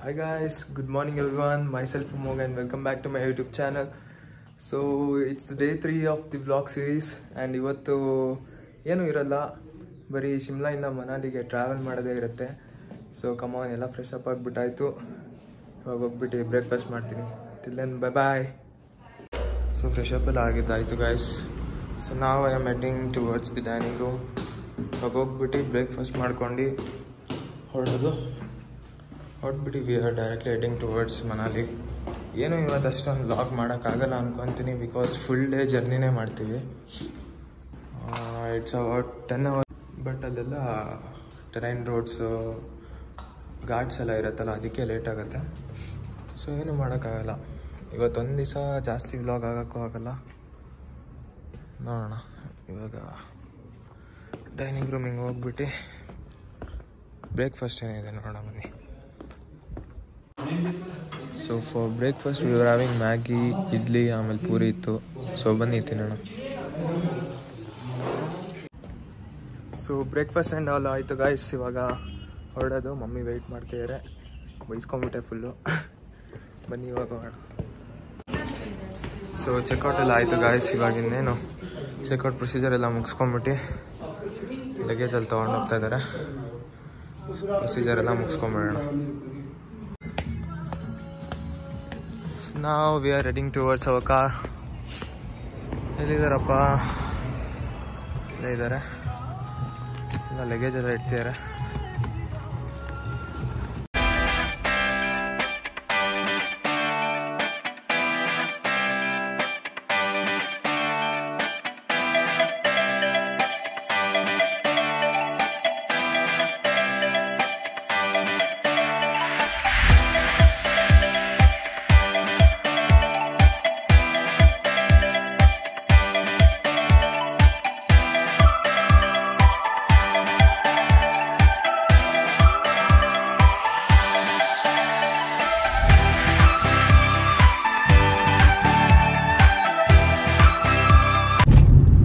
Hi guys, good morning everyone. Myself Amog and welcome back to my YouTube channel. So it's the day 3 of the vlog series and ಇವತ್ತು ಏನು ಇರಲ್ಲ, ಬರೀ ಶಿಮ್ಲಾಯಿಂದ ಮನಾಲಿಗೆ travel ಮಾಡೋದೇ ಇರುತ್ತೆ. So ಕಮಾನ್, ಎಲ್ಲ fresh up ಆಗಿಬಿಟ್ಟಾಯಿತು. ಇವಾಗ ಹೋಗ್ಬಿಟ್ಟು ಬ್ರೇಕ್ಫಾಸ್ಟ್ ಮಾಡ್ತೀನಿ. Till then bye bye. So fresh up ಎಲ್ಲ ಆಗಿದ್ದಾಯಿತು ಗೈಸ್. ಸೊ ನಾವು I am heading towards the dining room. ಇವಾಗ ಹೋಗ್ಬಿಟ್ಟು ಬ್ರೇಕ್ಫಾಸ್ಟ್ ಮಾಡ್ಕೊಂಡು ಹೊರಟ್ಬಿಟ್ಟು we are directly heading towards Manali. ಏನು ಇವತ್ತು ಅಷ್ಟೊಂದು ವ್ಲಾಗ್ ಮಾಡೋಕ್ಕಾಗಲ್ಲ ಅನ್ಕೊತೀನಿ, ಬಿಕಾಸ್ ಫುಲ್ ಡೇ ಜರ್ನಿನೇ ಮಾಡ್ತೀವಿ. It's about 10 hours. ಬಟ್ ಅಲ್ಲೆಲ್ಲ ಟೆರೈನ್ ರೋಡ್ಸು ಘಾಟ್ಸ್ ಎಲ್ಲ ಇರುತ್ತಲ್ಲ, ಅದಕ್ಕೆ ಲೇಟ್ ಆಗುತ್ತೆ. ಸೊ ಏನು ಮಾಡೋಕ್ಕಾಗಲ್ಲ. ಇವತ್ತೊಂದು ದಿವಸ ಜಾಸ್ತಿ ವ್ಲಾಗ್ ಆಗೋಕ್ಕೂ ಆಗಲ್ಲ. ನೋಡೋಣ. ಇವಾಗ ಡೈನಿಂಗ್ ರೂಮಿಗೆ ಹೋಗ್ಬಿಟ್ಟು ಬ್ರೇಕ್ಫಾಸ್ಟ್ ಏನಿದೆ ನೋಡೋಣ ಬನ್ನಿ. So for breakfast we are having Maggi, idli, ಆಮೇಲೆ ಪೂರಿ ಇತ್ತು. ಸೊ ಬನ್ನಿ ತಿನ್ನೋಣ. ಸೊ ಬ್ರೇಕ್ಫಾಸ್ಟ್ ಆ್ಯಂಡ್ ಆಲ್ ಆಯಿತು ಗಾಯ್ಸ್. ಇವಾಗ ಹೊರಡೋದು. ಮಮ್ಮಿ ವೆಯ್ಟ್ ಮಾಡ್ತಿದ್ದಾರೆ. ಬೈಸ್ಕೊಂಬಿಟ್ಟೆ ಫುಲ್ಲು. ಬನ್ನಿ ಇವಾಗ ಹೊರಡ. ಸೊ ಚೆಕ್ಔಟ್ ಎಲ್ಲ ಆಯಿತು ಗಾಯ್ಸ್. ಇವಾಗ ಇನ್ನೇನು ಚೆಕ್ಔಟ್ ಪ್ರೊಸೀಜರ್ ಎಲ್ಲ ಮುಗಿಸ್ಕೊಂಬಿಟ್ಟು ಲಗೇಜಲ್ಲಿ ತೊಗೊಂಡು ಹೋಗ್ತಾ ಇದ್ದಾರೆ. ಪ್ರೊಸೀಜರ್ ಎಲ್ಲ ಮುಗಿಸ್ಕೊಂಬಿಡೋಣ. Now we are heading towards our car. ಎಲ್ಲಿದ್ದಾರಪ್ಪ? ಇಲ್ಲೇ ಇದ್ದಾರೆ. ಎಲ್ಲ ಲಗೇಜ್ ಎಲ್ಲ ಇಡ್ತಿದ್ದಾರೆ.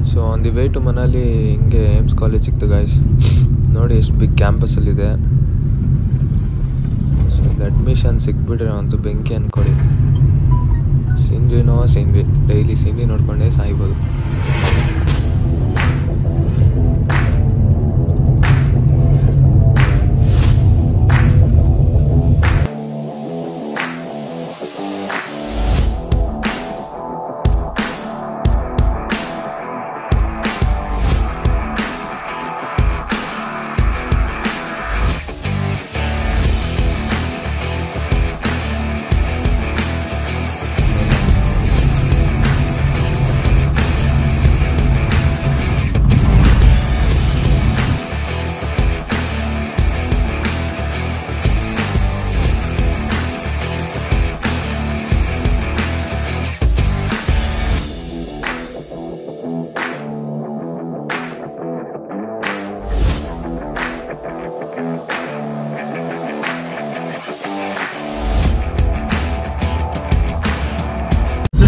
So on the way to Manali ಹಿಂಗೆ ಏಮ್ಸ್ ಕಾಲೇಜ್ ಸಿಕ್ತು ಗಾಯ್ಸ್. ನೋಡಿ ಎಷ್ಟು ಬಿಗ್ ಕ್ಯಾಂಪಸಲ್ಲಿದೆ. ಸೊ ಇದು ಅಡ್ಮಿಷನ್ ಸಿಕ್ಬಿಟ್ರೆ ಅಂತೂ ಬೆಂಕಿ ಅಂದ್ಕೊಳ್ಳಿ. ಸೀನ್ರಿನೋ ಸೀನ್ರಿ, ಡೈಲಿ ಸೀನ್ರಿ ನೋಡ್ಕೊಂಡೇ ಸಾಯ್ಬೋದು.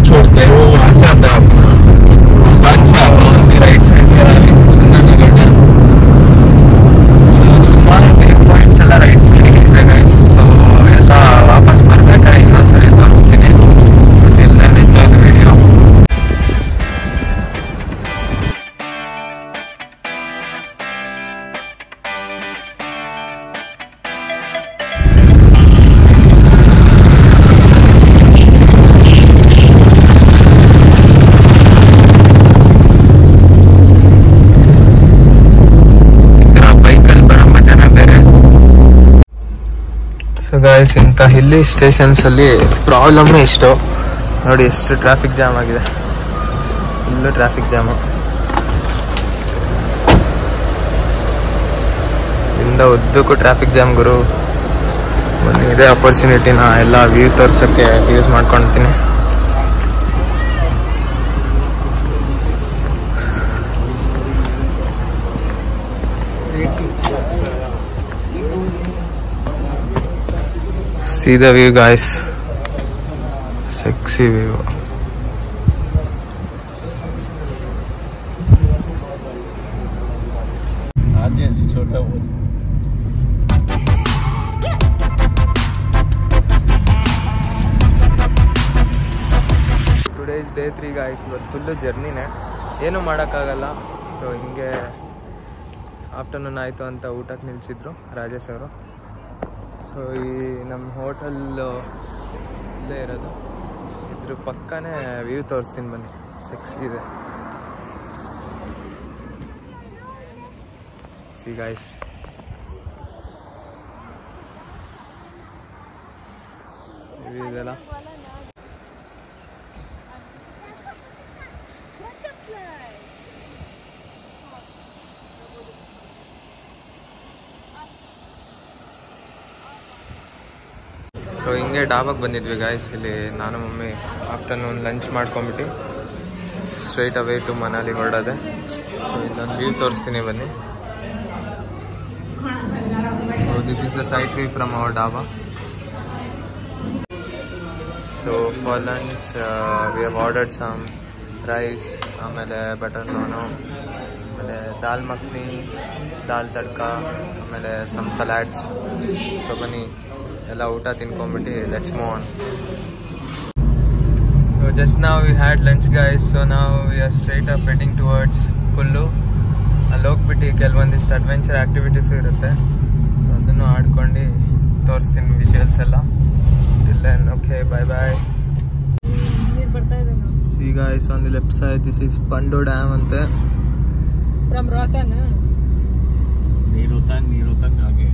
छोड़ते हैं वहाँ से आता है अपना स्वाद से on the right side Sundarnagar ಸುಮಾರು ಪಾಯಿಂಟ್ಸ್ ಎಲ್ಲ ರೈಟ್ ಸೈಡ್ ಇದೆ ಗೈಸ್. ಸೊ ಎಲ್ಲ ವಾಪಸ್ ಬರ್ಬೇಕಾದ್ರೆ ಇನ್ನೊಂದ್ಸರಿ ತೋರಿಸ್ತೀನಿ. ಎಲ್ಲ enjoy the video. So guys, ಇಂಥ ಹಿಲ್ಲಿ ಸ್ಟೇಷನ್ಸಲ್ಲಿ ಪ್ರಾಬ್ಲಮ್ಮೇ ಇಷ್ಟು. ನೋಡಿ ಎಷ್ಟು ಟ್ರಾಫಿಕ್ ಜಾಮ್ ಆಗಿದೆ. Full traffic jam. ಇಂದ ಉದ್ದಕ್ಕೂ ಟ್ರಾಫಿಕ್ ಜಾಮ್ ಗುರು. ಬನ್ನಿ, ಇದೇ ಅಪರ್ಚುನಿಟಿನ ಎಲ್ಲ ವ್ಯೂ ತೋರ್ಸೋಕ್ಕೆ ಯೂಸ್ ಮಾಡ್ಕೊಳ್ತೀನಿ. See the view guys, sexy view. आधी छोटा वो ಡೇ 3 ಗಾಯ್ಸ್. ಇವತ್ತು ಫುಲ್ಲು ಜರ್ನಿನೇ, ಏನೂ ಮಾಡೋಕ್ಕಾಗಲ್ಲ. ಸೊ ಹಿಂಗೆ ಆಫ್ಟರ್ನೂನ್ ಆಯಿತು ಅಂತ ಊಟಕ್ಕೆ ನಿಲ್ಲಿಸಿದ್ರು ರಾಜೇಶ್ ಅವರು. ಸೊ ಈ ನಮ್ಮ ಹೋಟೆಲ್ಲು ಇಲ್ಲೇ ಇರೋದು, ಇದ್ರ ಪಕ್ಕನೇ ವ್ಯೂ ತೋರಿಸ್ತೀನಿ ಬನ್ನಿ, ಸೆಕ್ಸಿಗಿದೆ. ಸಿ ಗಾಯ್ಸ್, ವ್ಯೂ ಇದೆಲ್ಲ. ಸೊ ಹಿಂಗೆ ಡಾಬಾಗೆ ಬಂದಿದ್ವಿ ಗಾಯ್ಸ್. ಇಲ್ಲಿ ನಾನು ಮಮ್ಮಿ ಆಫ್ಟರ್ನೂನ್ ಲಂಚ್ ಮಾಡ್ಕೊಂಬಿಟ್ಟು ಸ್ಟ್ರೈಟ್ ಅವೇ ಟು ಮನಾಲಿ ಹೊರಡೋದೆ. ಸೊ ಇಲ್ಲೊಂದು ವ್ಯೂ ತೋರಿಸ್ತೀನಿ ಬನ್ನಿ. So this is the sight view from our dhaba. So for lunch we have ordered some rice, ಆಮೇಲೆ ಬಟರ್ ನಾನು, ಆಮೇಲೆ ದಾಲ್ ಮಖನಿ, ದಾಲ್ ತಡ್ಕ, ಆಮೇಲೆ ಸಮ್ ಸಲಾಡ್ಸ್. ಸೊ ಬನ್ನಿ ಎಲ್ಲ ಊಟ ತಿನ್ಕೊಂಬಿಟ್ಟು let's move on. So just ನಾವು we had lunch guys. So ನಾವು we are straight up heading towards Kullu. ಅಲ್ಲಿ ಹೋಗ್ಬಿಟ್ಟು ಕೆಲವೊಂದಿಷ್ಟು ಅಡ್ವೆಂಚರ್ ಆ್ಯಕ್ಟಿವಿಟೀಸು ಇರುತ್ತೆ. ಸೊ ಅದನ್ನು ಆಡ್ಕೊಂಡು ತೋರಿಸ್ತೀನಿ ವಿಜುವಲ್ಸ್ ಎಲ್ಲ. Then okay, bye bye. See guys, on the left side this is Pandoh dam ಅಂತೆ. ಫ್ರಮ್ ರೋಹತನ್ ನೀರೋತನ್ ಹಾಗೆ.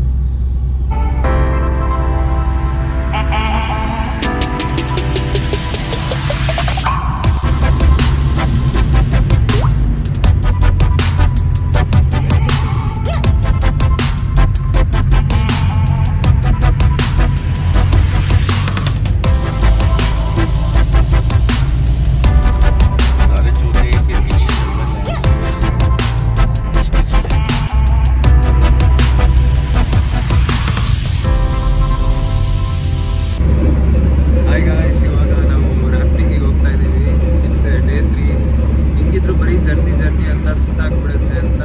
ಜರ್ನಿ ಅಂತ ಸುಸ್ತಾಗ್ಬಿಡುತ್ತೆ ಅಂತ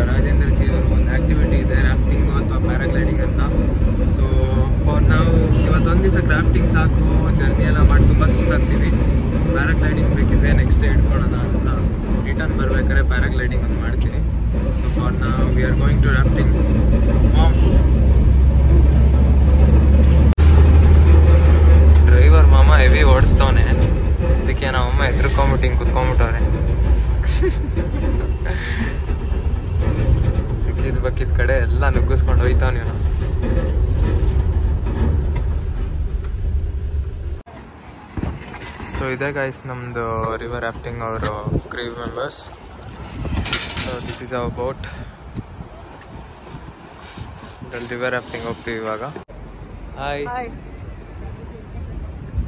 ರಾಜೇಂದ್ರ ಜಿ ಅವರು ಒಂದು ಆ್ಯಕ್ಟಿವಿಟಿ ಇದೆ, ರಾಫ್ಟಿಂಗು ಅಥವಾ ಪ್ಯಾರಾಗ್ಲೈಡಿಂಗ್ ಅಂತ. ಸೊ ಫಾರ್ ನಾವು ಇವತ್ತೊಂದು ದಿವಸ ಕ್ರಾಫ್ಟಿಂಗ್ ಸಾಕು, ಜರ್ನಿ ಎಲ್ಲ ಮಾಡಿ ತುಂಬ ಸುಸ್ತಾಗ್ತೀವಿ. ಪ್ಯಾರಾಗ್ಲೈಡಿಂಗ್ ಬೇಕಿದ್ರೆ ನೆಕ್ಸ್ಟ್ ಡೇ ಇಟ್ಕೊಳ್ಳೋಣ ಅಂತ ರಿಟರ್ನ್ ಬರ್ಬೇಕಾದ್ರೆ ಪ್ಯಾರಾಗ್ಲೈಡಿಂಗ್ ಒಂದು ಮಾಡ್ತೀನಿ. ಸೊ ಫಾರ್ ನಾವು we are going to rafting. Driver ಮಾಮ ಹೆವಿ ಓಡಿಸ್ತವನೆ, ಅದಕ್ಕೆ ನಮ್ಮಮ್ಮ ಎದ್ರುಕೊಂಬಿಟ್ಟು ಹಿಂಗೆ ಕುತ್ಕೊಂಡ್ಬಿಟ್ಟವ್ರೆ. ಸಿಕ್ಕಿದ ಬಕ್ಕಿದ ಕಡೆ ಎಲ್ಲ ನುಗ್ಗಿಸ್ಕೊಂಡು ಹೋಯ್ತಾವ ನೀನು. ಸೊ ಇದೇ ಗಾಯ್ಸ್ ನಮ್ಮದು ರಿವರ್ ರಾಫ್ಟಿಂಗ್ ಅವರು ಕ್ರೂ members. So this is hour boat. ಇದ್ರಲ್ಲಿ ರಿವರ್ ರಾಫ್ಟಿಂಗ್ ಹೋಗ್ತೀವಿ ಇವಾಗ. ಹಾಯ್.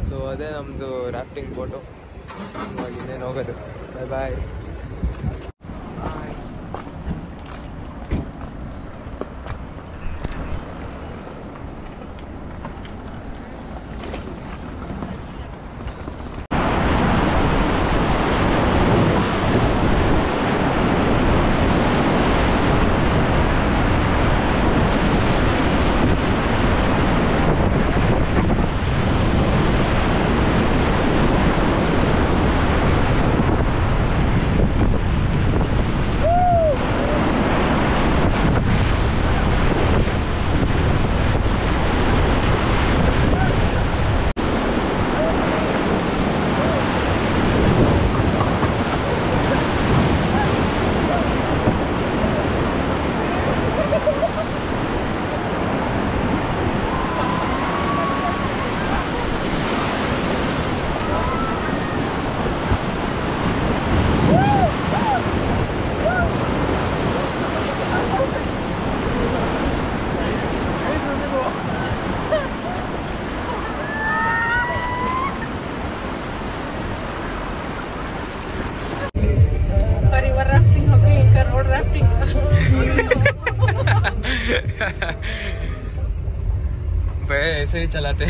ಸೊ ಅದೇ ನಮ್ಮದು ರಾಫ್ಟಿಂಗ್ ಬೋಟು. ಇವಾಗ ಇನ್ನೇನು ಹೋಗೋದು. ಬಾಯ್ ಬಾಯ್. ऐसे ही चलाते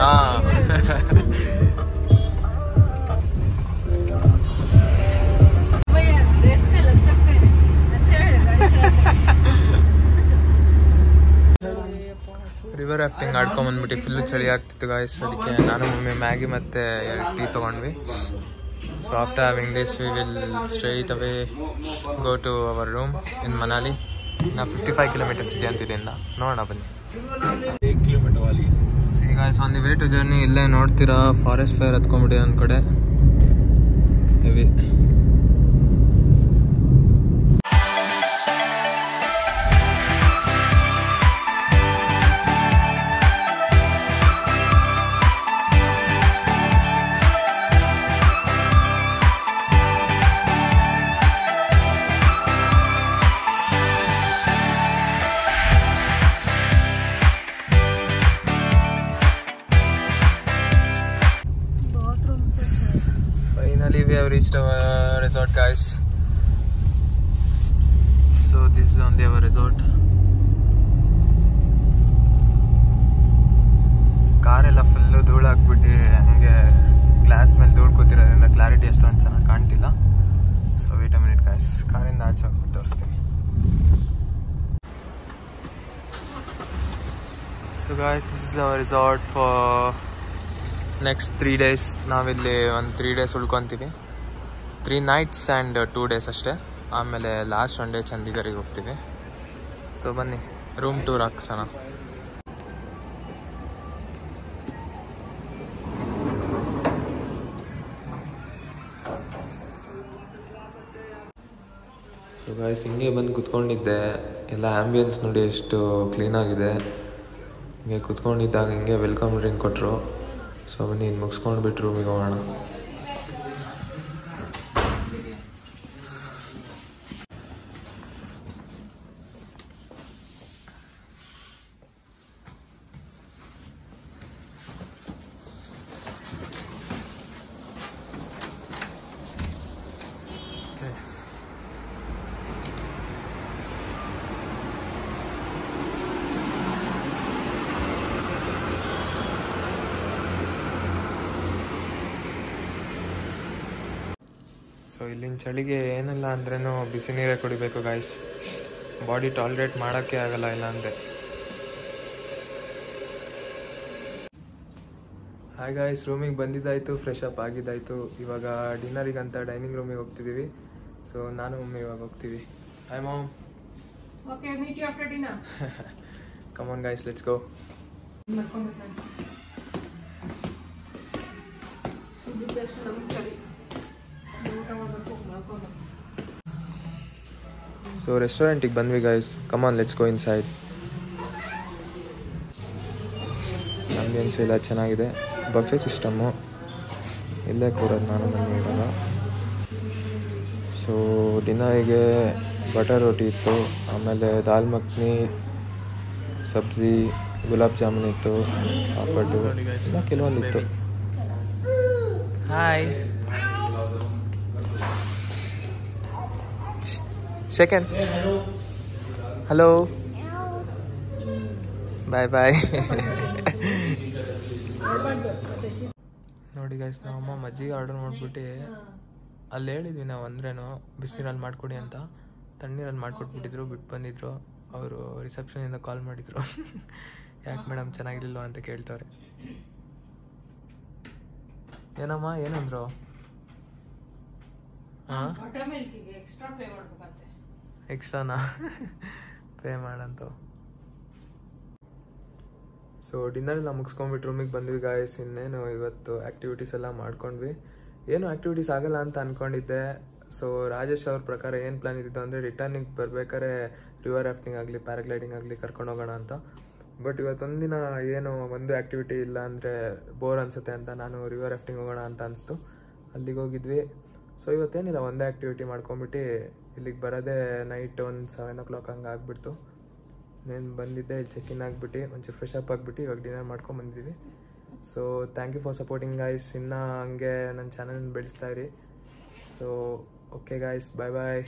हाँ रेस पे लग सकते हैं, अच्छा है। रिवर ರಿವರ್ ರಾಫ್ಟಿಂಗ್ ಆಡ್ಕೊಂಬಂದ್ಬಿಟ್ಟು ಫುಲ್ಲು ಚಳಿ ಆಗ್ತಿತ್ತು ಗಾಯ್ಸ್. ಅದಕ್ಕೆ ನಾನು ಮಮ್ಮಿ ಮ್ಯಾಗಿ ಮತ್ತು 2 ಟೀ ತೊಗೊಂಡ್ವಿ. So after having this we will straight away go to our room in Manali. ನಾ 55 ಕಿಲೋಮೀಟರ್ಸ್ ಇದೆ ಅಂತಿದೆ ಇನ್ನು, ನೋಡೋಣ ಬನ್ನಿ. 1 ಕಿಲೋಮೀಟರ್ ವಾಲಿ. See guys, on the way to journey ಇಲ್ಲೇ ನೋಡ್ತೀರಾ ಫಾರೆಸ್ಟ್ ಫೈರ್ ಹತ್ಕೊಂಡ್ಬಿಡಿ ಒಂದು ಕಡೆ heavy. Finally we have reached our resort guys. So this is only our resort. Car ಎಲ್ಲ ಫುಲ್ಲು ಧೂಳು ಹಾಕ್ಬಿಟ್ಟು ಹಂಗೆ ಗ್ಲಾಸ್ ಮೇಲೆ ಧೂಳು ಕೂತಿರೋದ್ರಿಂದ ಕ್ಲಾರಿಟಿ ಅಷ್ಟೊಂದು ಚೆನ್ನಾಗಿ ಕಾಣ್ತಿಲ್ಲ. So wait a minute guys, ಕಾರಿಂದ ಆಚೆ ಹೋಗ್ಬಿಟ್ಟು ತೋರಿಸ್ತೀನಿ. So guys, this is our resort for next 3 days. ನಾವಿಲ್ಲಿ ಒಂದು 3 days ಉಳ್ಕೊತೀವಿ. 3 nights ಆ್ಯಂಡ್ 2 days ಅಷ್ಟೇ. ಆಮೇಲೆ ಲಾಸ್ಟ್ 1 day ಚಂಡೀಗಢಿಗೆ ಹೋಗ್ತೀವಿ. ಸೊ ಬನ್ನಿ ರೂಮ್ ಟೂರ್ ಹಾಕ್ಸೋಣ. ಸೊ ಗಾಯ್ಸ್, ಹಿಂಗೆ ಬಂದು ಕುತ್ಕೊಂಡಿದ್ದೆ. ಎಲ್ಲ ಆ್ಯಂಬಿಯನ್ಸ್ ನೋಡಿ ಎಷ್ಟು ಕ್ಲೀನಾಗಿದೆ. ಹಿಂಗೆ ಕುತ್ಕೊಂಡಿದ್ದಾಗ ಹಿಂಗೆ ವೆಲ್ಕಮ್ ಡ್ರಿಂಕ್ ಕೊಟ್ಟರು. ಸೊ ಬನ್ನಿ ಇನ್ನು ಮುಗಿಸ್ಕೊಂಡು ಬಿಟ್ಟು ರೂಮಿಗೆ ಹೋಗೋಣ. ಸೊ ಇಲ್ಲಿನ ಚಳಿಗೆ ಏನಿಲ್ಲ ಅಂದ್ರೂ ಬಿಸಿ ನೀರೇ ಕುಡಿಬೇಕು ಗಾಯ್ಸ್. ಬಾಡಿ ಟಾಲ್ರೇಟ್ ಮಾಡೋಕ್ಕೆ ಆಗಲ್ಲ ಇಲ್ಲಾಂದರೆ. ಹಾಯ್ ಗಾಯ್ಸ್, ರೂಮಿಗೆ ಬಂದಿದ್ದಾಯಿತು, ಫ್ರೆಶ್ ಅಪ್ ಆಗಿದ್ದಾಯಿತು. ಇವಾಗ ಡಿನ್ನರಿಗಂತ ಡೈನಿಂಗ್ ರೂಮಿಗೆ ಹೋಗ್ತಿದ್ದೀವಿ. ಸೊ ನಾನು ಮಮ್ಮಿ ಇವಾಗ ಹೋಗ್ತೀವಿ. Hi mom. Okay, meet you after dinner. Come on guys, let's go. So ರೆಸ್ಟೋರೆಂಟಿಗೆ ಬಂದ್ವಿ guys. Come on let's go inside. Ambience ಎಲ್ಲ ಚೆನ್ನಾಗಿದೆ. Buffet system. ಇಲ್ಲೇ ಕೂರೋದು ನಾನು ಮನೆ ಇವಾಗ. ಸೊ ಡಿನ್ನರಿಗೆ ಬಟರ್ ರೋಟಿ ಇತ್ತು, ಆಮೇಲೆ ದಾಲ್ ಮಖನಿ, ಸಬ್ಜಿ, ಗುಲಾಬ್ ಜಾಮೂನ್ ಇತ್ತು, ಪಾಪಡು, ಎಲ್ಲ ಕೆಲವೊಂದಿತ್ತು. Hi second. Hello, bye bye. ನೋಡಿ ಗೈಸ್, ನಮ್ಮಮ್ಮ ಮಜ್ಜಿಗೆ ಆರ್ಡರ್ ಮಾಡಿಬಿಟ್ಟು ಅಲ್ಲಿ ಹೇಳಿದ್ವಿ ನಾವು ಅಂದ್ರೇನು ಬಿಸಿನೀರಲ್ಲಿ ಮಾಡಿಕೊಡಿ ಅಂತ. ತಣ್ಣೀರಲ್ಲಿ ಮಾಡಿಕೊಟ್ಬಿಟ್ಟಿದ್ರು, ಬಿಟ್ಟು ಬಂದಿದ್ರು. ಅವರು ರಿಸೆಪ್ಷನಿಂದ ಕಾಲ್ ಮಾಡಿದರು. ಯಾಕೆ ಮೇಡಮ್ ಚೆನ್ನಾಗಿರ್ಲಿಲ್ವ ಅಂತ ಕೇಳ್ತವ್ರೆ. ಏನಮ್ಮ ಏನಂದ್ರು? ಹಾಂ, ಎಕ್ಸ್ಟ್ರಾನಾ ಪೇ ಮಾಡಂತ. ಸೊ ಡಿನ್ನರೆಲ್ಲ ಮುಗಿಸ್ಕೊಂಡ್ಬಿಟ್ಟು ರೂಮಿಗೆ ಬಂದ್ವಿ ಗಾಯ್ಸ್. ಇನ್ನೇನು ಇವತ್ತು ಆ್ಯಕ್ಟಿವಿಟೀಸ್ ಎಲ್ಲ ಮಾಡ್ಕೊಂಡ್ವಿ. ಏನು ಆ್ಯಕ್ಟಿವಿಟೀಸ್ ಆಗಲ್ಲ ಅಂತ ಅಂದ್ಕೊಂಡಿದ್ದೆ. ಸೊ ರಾಜೇಶ್ ಅವ್ರ ಪ್ರಕಾರ ಏನು ಪ್ಲ್ಯಾನ್ ಇದ್ದಿದ್ದು ಅಂದರೆ ರಿಟರ್ನಿಗೆ ಬರ್ಬೇಕಾದ್ರೆ ರಿವರ್ ರಾಫ್ಟಿಂಗ್ ಆಗಲಿ ಪ್ಯಾರಾಗ್ಲೈಡಿಂಗ್ ಆಗಲಿ ಕರ್ಕೊಂಡು ಹೋಗೋಣ ಅಂತ. ಬಟ್ ಇವತ್ತೊಂದಿನ ಏನು ಒಂದು ಆ್ಯಕ್ಟಿವಿಟಿ ಇಲ್ಲ ಅಂದರೆ ಬೋರ್ ಅನಿಸುತ್ತೆ ಅಂತ ನಾನು ರಿವರ್ ರಾಫ್ಟಿಂಗ್ ಹೋಗೋಣ ಅಂತ ಅನಿಸ್ತು. ಅಲ್ಲಿಗೆ ಹೋಗಿದ್ವಿ. ಸೊ ಇವತ್ತೇನಿಲ್ಲ, ಒಂದೇ ಆ್ಯಕ್ಟಿವಿಟಿ ಮಾಡ್ಕೊಂಬಿಟ್ಟು ಇಲ್ಲಿಗೆ ಬರೋದೇ ನೈಟ್ ಒಂದು 7 o'clock ಹಂಗೆ ಆಗಿಬಿಡ್ತು. ನಾನು ಬಂದಿದ್ದೆ, ಇಲ್ಲಿ ಚೆಕ್-ಇನ್ ಆಗಿಬಿಟ್ಟು ಒಂಚೂರು ಫ್ರೆಶ್ ಅಪ್ ಆಗಿಬಿಟ್ಟು ಇವಾಗ ಡಿನ್ನರ್ ಮಾಡ್ಕೊಂಡು ಬಂದಿದ್ದೀವಿ. So thank you for supporting guys. ಇನ್ನೂ ಹಂಗೆ ನನ್ನ ಚಾನಲ್ನ ಬೆಳೆಸ್ತಾ ಇರಿ. ಸೊ ಓಕೆ ಗಾಯ್ಸ್, ಬಾಯ್ ಬಾಯ್.